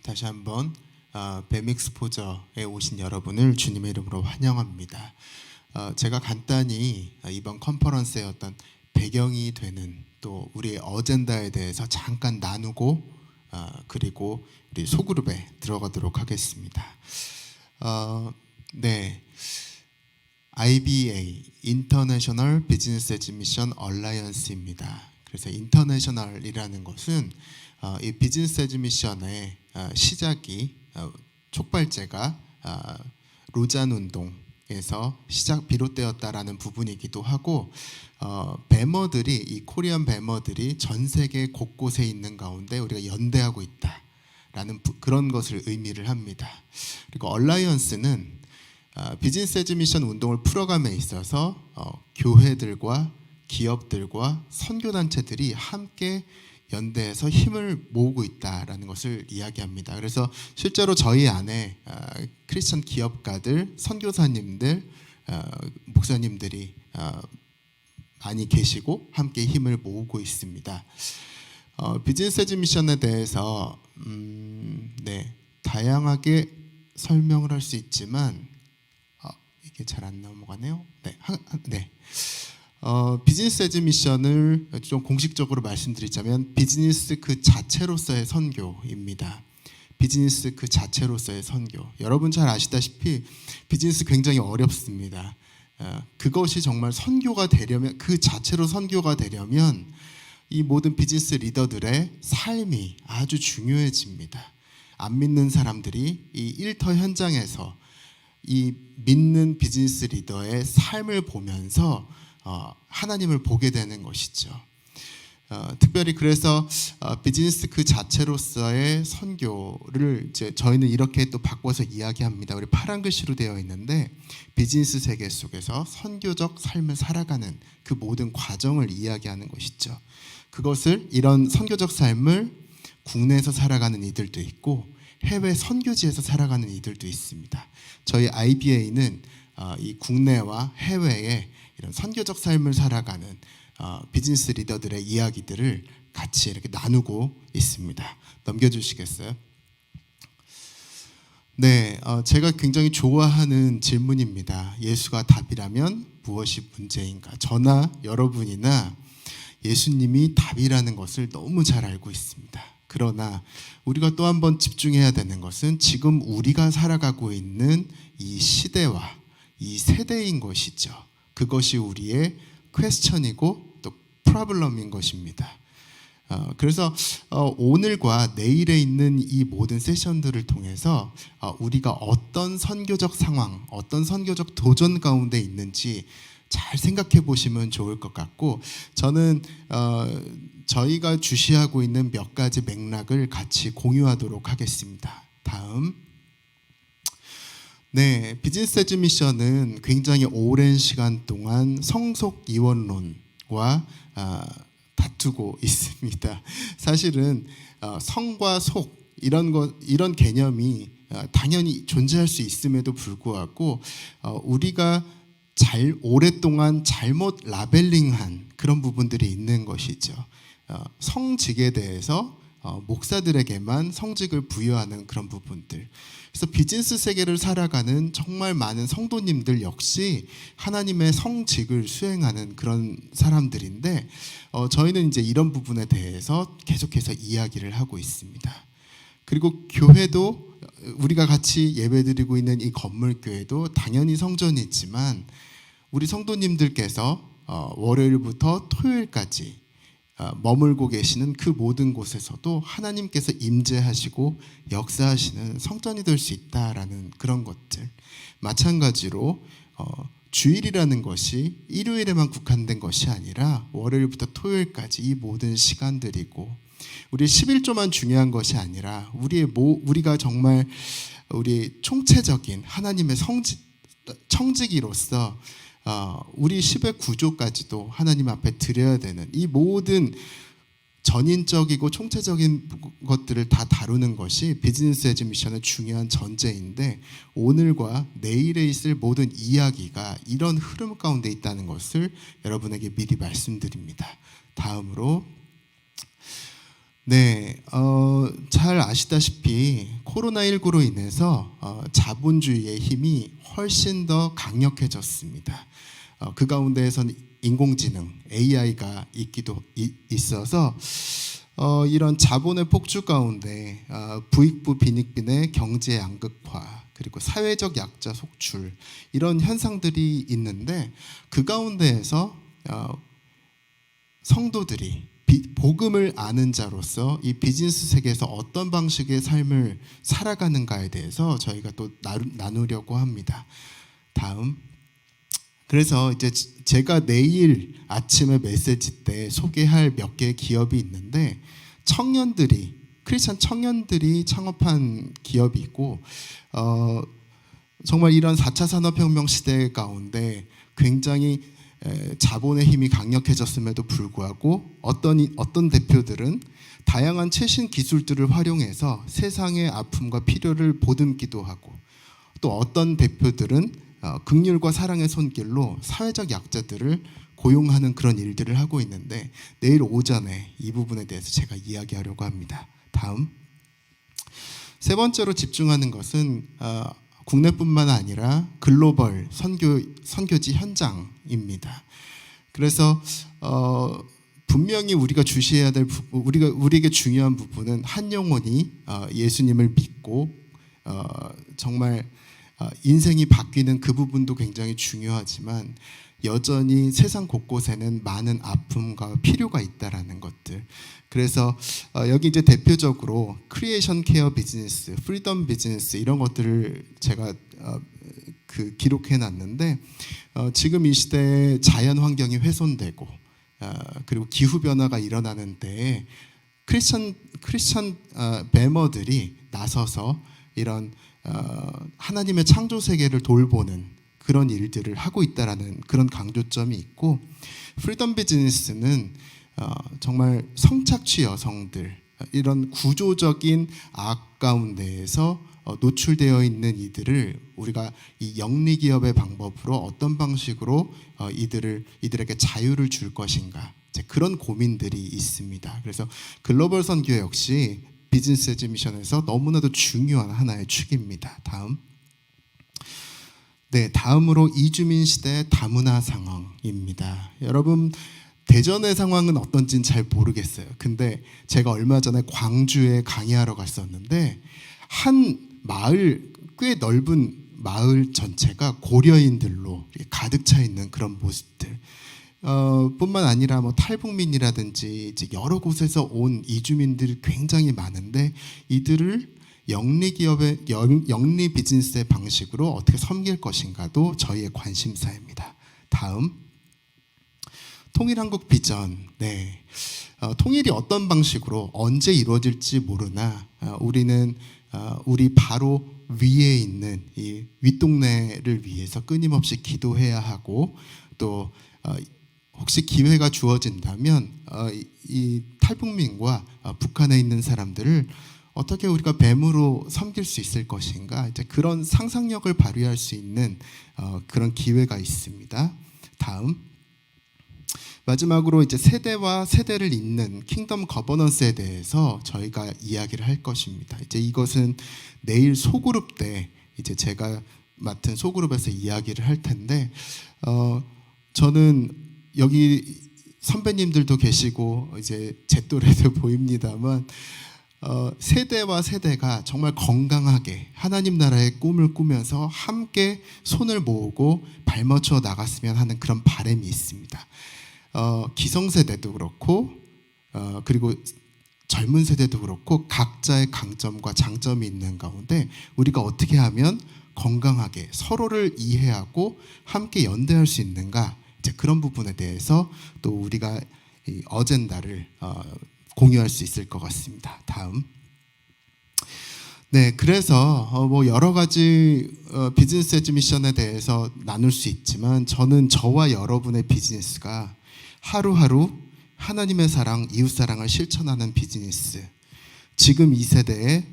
다시 한번 뱀익스포저에 오신 여러분을 주님의 이름으로 환영합니다. 제가 간단히 이번 컨퍼런스의 어떤 배경이 되는 또 우리의 어젠다에 대해서 잠깐 나누고 그리고 우리 소그룹에 들어가도록 하겠습니다. 네, IBA International Business Admission Alliance입니다. 그래서 인터내셔널이라는 것은 이 비즈니스 애드미션의 시작이 촉발제가 로잔 운동에서 비롯되었다라는 부분이기도 하고, 뱀어들이 이 코리안 뱀어들이 전 세계 곳곳에 있는 가운데 우리가 연대하고 있다라는 그런 것을 의미를 합니다. 그리고 얼라이언스는 비즈니스 애드미션 운동을 풀어감에 있어서 교회들과 기업들과 선교단체들이 함께 연대해서 힘을 모으고 있다라는 것을 이야기합니다. 그래서 실제로 저희 안에 크리스천 기업가들, 선교사님들, 목사님들이 많이 계시고 함께 힘을 모으고 있습니다. 비즈니스 애드미션에 대해서 다양하게 설명을 할 수 있지만 이게 잘 안 넘어가네요. 비즈니스 애드미션을 좀 공식적으로 말씀드리자면 비즈니스 그 자체로서의 선교입니다. 비즈니스 그 자체로서의 선교. 여러분 잘 아시다시피 비즈니스 굉장히 어렵습니다. 그것이 정말 선교가 되려면, 그 자체로 선교가 되려면 이 모든 비즈니스 리더들의 삶이 아주 중요해집니다. 안 믿는 사람들이 이 일터 현장에서 이 믿는 비즈니스 리더의 삶을 보면서 하나님을 보게 되는 것이죠. 특별히 그래서 비즈니스 그 자체로서의 선교를 이제 저희는 이렇게 또 바꿔서 이야기합니다. 우리 파란 글씨로 되어 있는데, 비즈니스 세계 속에서 선교적 삶을 살아가는 그 모든 과정을 이야기하는 것이죠. 그것을, 이런 선교적 삶을 국내에서 살아가는 이들도 있고 해외 선교지에서 살아가는 이들도 있습니다. 저희 IBA는 이 국내와 해외에 이런 선교적 삶을 살아가는 비즈니스 리더들의 이야기들을 같이 이렇게 나누고 있습니다. 넘겨주시겠어요? 네, 제가 굉장히 좋아하는 질문입니다. 예수가 답이라면 무엇이 문제인가? 저나 여러분이나 예수님이 답이라는 것을 너무 잘 알고 있습니다. 그러나 우리가 또 한 번 집중해야 되는 것은 지금 우리가 살아가고 있는 이 시대와 이 세대인 것이죠. 그것이 우리의 퀘스천이고 또 프로블럼인 것입니다. 그래서 오늘과 내일에 있는 이 모든 세션들을 통해서 우리가 어떤 선교적 상황, 어떤 선교적 도전 가운데 있는지 잘 생각해 보시면 좋을 것 같고, 저는 저희가 주시하고 있는 몇 가지 맥락을 같이 공유하도록 하겠습니다. 다음. 네, 비즈니스 애드미션은 굉장히 오랜 시간 동안 성속 이원론과 다투고 있습니다. 사실은 성과 속 이런 개념이 당연히 존재할 수 있음에도 불구하고 우리가 오랫동안 잘못 라벨링한 그런 부분들이 있는 것이죠. 성직에 대해서 목사들에게만 성직을 부여하는 그런 부분들. 그래서 비즈니스 세계를 살아가는 정말 많은 성도님들 역시 하나님의 성직을 수행하는 그런 사람들인데, 저희는 이제 이런 부분에 대해서 계속해서 이야기를 하고 있습니다. 그리고 교회도, 우리가 같이 예배드리고 있는 이 건물교회도 당연히 성전이지만 우리 성도님들께서 월요일부터 토요일까지 머물고 계시는 그 모든 곳에서도 하나님께서 임재하시고 역사하시는 성전이 될 수 있다라는 그런 것들. 마찬가지로 주일이라는 것이 일요일에만 국한된 것이 아니라 월요일부터 토요일까지 이 모든 시간들이고, 우리 11조만 중요한 것이 아니라 우리가 정말 우리 총체적인 하나님의 청지기로서 우리 10의 구조까지도 하나님 앞에 드려야 되는 이 모든 전인적이고 총체적인 것들을 다 다루는 것이 비즈니스 애드미션의 중요한 전제인데, 오늘과 내일에 있을 모든 이야기가 이런 흐름 가운데 있다는 것을 여러분에게 미리 말씀드립니다. 다음으로 네, 잘 아시다시피 코로나19로 인해서 자본주의의 힘이 훨씬 더 강력해졌습니다. 그 가운데에서는 인공지능, AI가 있어서 이런 자본의 폭주 가운데 부익부 빈익빈의 경제 양극화 그리고 사회적 약자 속출 이런 현상들이 있는데 그 가운데에서 성도들이 복음을 아는 자로서 이 비즈니스 세계에서 어떤 방식의 삶을 살아가는가에 대해서 저희가 또 나누려고 합니다. 다음. 그래서 이제 제가 내일 아침에 메시지 때 소개할 몇 개의 기업이 있는데 크리스찬 청년들이 창업한 기업이 있고 정말 이런 4차 산업혁명 시대 가운데 굉장히 자본의 힘이 강력해졌음에도 불구하고 어떤 대표들은 다양한 최신 기술들을 활용해서 세상의 아픔과 필요를 보듬기도 하고 또 어떤 대표들은 긍휼과 사랑의 손길로 사회적 약자들을 고용하는 그런 일들을 하고 있는데 내일 오전에 이 부분에 대해서 제가 이야기하려고 합니다. 다음. 세 번째로 집중하는 것은 국내뿐만 아니라 글로벌 선교지 현장입니다. 그래서 분명히 우리가 주시해야 될 우리에게 중요한 부분은 한 영혼이 예수님을 믿고 정말 인생이 바뀌는 그 부분도 굉장히 중요하지만 여전히 세상 곳곳에는 많은 아픔과 필요가 있다라는 것들. 그래서 여기 이제 대표적으로 크리에이션 케어 비즈니스, 프리덤 비즈니스 이런 것들을 제가 기록해 놨는데 지금 이 시대에 자연 환경이 훼손되고 그리고 기후 변화가 일어나는 때에 크리스천 매머들이 나서서 이런 하나님의 창조 세계를 돌보는 그런 일들을 하고 있다라는 그런 강조점이 있고 프리덤 비즈니스는 정말 성착취 여성들 이런 구조적인 악 가운데에서 노출되어 있는 이들을 우리가 이 영리 기업의 방법으로 어떤 방식으로 이들에게 자유를 줄 것인가 그런 고민들이 있습니다. 그래서 글로벌 선교 역시 비즈니스 에즈 미션에서 너무나도 중요한 하나의 축입니다. 다음. 네, 다음으로 이주민 시대 다문화 상황입니다. 여러분 대전의 상황은 어떤지는 잘 모르겠어요. 근데 제가 얼마 전에 광주에 강의하러 갔었는데 한 마을 꽤 넓은 마을 전체가 고려인들로 가득 차 있는 그런 모습들. 뿐만 아니라 뭐 탈북민이라든지 이제 여러 곳에서 온 이주민들이 굉장히 많은데 이들을 영리 기업의 영리 비즈니스의 방식으로 어떻게 섬길 것인가도 저희의 관심사입니다. 다음. 통일한국 비전. 네. 통일이 어떤 방식으로 언제 이루어질지 모르나 우리는 우리 바로 위에 있는 이 윗동네를 위해서 끊임없이 기도해야 하고 또 혹시 기회가 주어진다면 이 탈북민과 북한에 있는 사람들을 어떻게 우리가 뱀으로 섬길 수 있을 것인가 이제 그런 상상력을 발휘할 수 있는 그런 기회가 있습니다. 다음. 마지막으로 이제 세대와 세대를 잇는 킹덤 거버넌스에 대해서 저희가 이야기를 할 것입니다. 이제 이것은 내일 소그룹 때 이제 제가 맡은 소그룹에서 이야기를 할 텐데 저는 여기 선배님들도 계시고 이제 제 또래도 보입니다만 세대와 세대가 정말 건강하게 하나님 나라의 꿈을 꾸면서 함께 손을 모으고 발맞춰 나갔으면 하는 그런 바람이 있습니다. 기성세대도 그렇고 그리고 젊은 세대도 그렇고 각자의 강점과 장점이 있는 가운데 우리가 어떻게 하면 건강하게 서로를 이해하고 함께 연대할 수 있는가 이제 그런 부분에 대해서 또 우리가 이 어젠다를 공유할 수 있을 것 같습니다. 다음. 네, 그래서 뭐 여러 가지 비즈니스 에즈 미션에 대해서 나눌 수 있지만 저는 저와 여러분의 비즈니스가 하루하루 하나님의 사랑, 이웃 사랑을 실천하는 비즈니스. 지금 이 세대에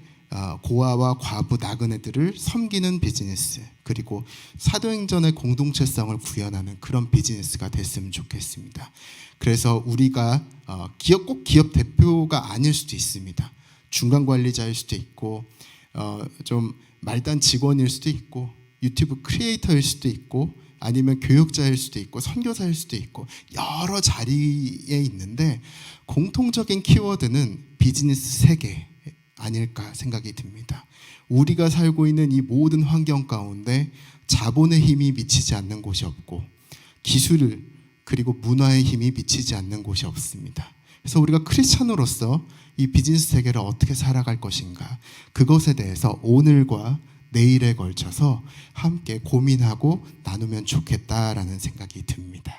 고아와 과부 나그네들을 섬기는 비즈니스, 그리고 사도행전의 공동체성을 구현하는 그런 비즈니스가 됐으면 좋겠습니다. 그래서 우리가 꼭 기업 대표가 아닐 수도 있습니다. 중간 관리자일 수도 있고 좀 말단 직원일 수도 있고 유튜브 크리에이터일 수도 있고 아니면 교육자일 수도 있고 선교사일 수도 있고 여러 자리에 있는데 공통적인 키워드는 비즈니스 세계 아닐까 생각이 듭니다. 우리가 살고 있는 이 모든 환경 가운데 자본의 힘이 미치지 않는 곳이 없고 기술 그리고 문화의 힘이 미치지 않는 곳이 없습니다. 그래서 우리가 크리스찬으로서 이 비즈니스 세계를 어떻게 살아갈 것인가, 그것에 대해서 오늘과 내일에 걸쳐서 함께 고민하고 나누면 좋겠다라는 생각이 듭니다.